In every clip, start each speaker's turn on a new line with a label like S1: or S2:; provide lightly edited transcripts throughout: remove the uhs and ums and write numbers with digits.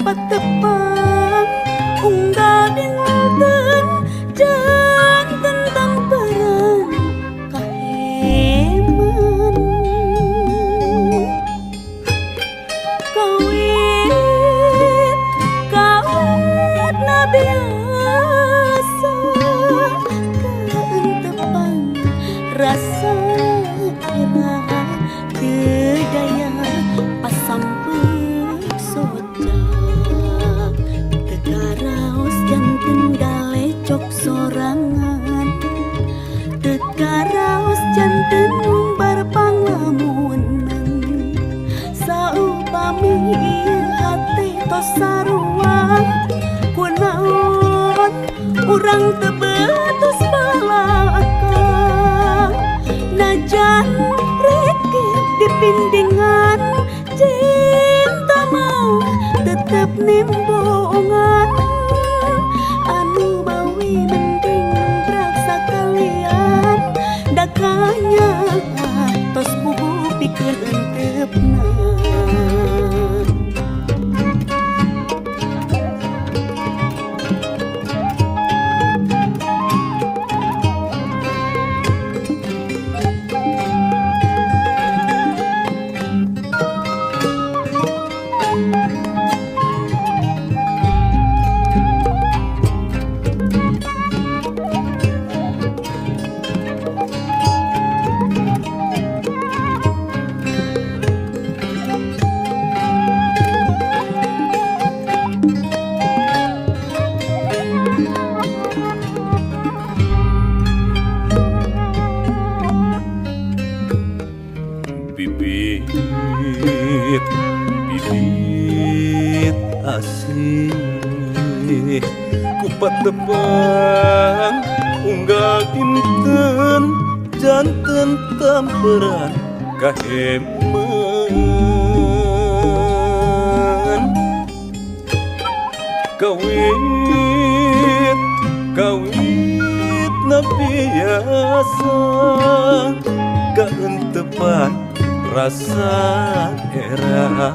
S1: patepang unggah dinten janten tamperan kaheman kawit na biasa kaentepang rasa ira kedaya pasampuk sojak tegaraos janten galecok sorangan tegaraos janten umbar panglamunan saupami hati tos saruang kunaon urang tebetus balakang najan rekit dipindingan cinta mah tetep nimbongan anu bawi mending berasa kalian dakanya tos bubu pikeun entepna bibit asih ku patepang unggah dinten janten tamperan kaheman kawit na biasa kaentepan rasa era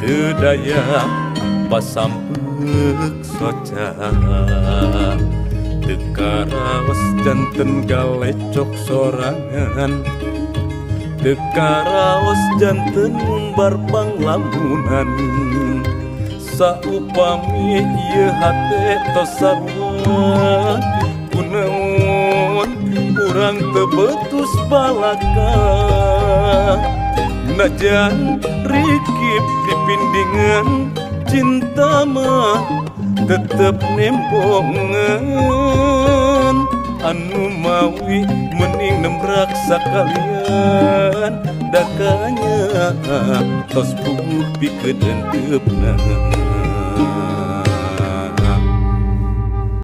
S1: tedaya pasampuk sojak tekaraos janten galecok sorangan tekaraos janten umbar panglamunan saupami ieu hate tos sarua kunaon urang teu betus balaka najan rikip dipindingan cinta mah tetep nembongan anu mawi mending nembrak sakalian dakanya tos bubuh pikeun entepna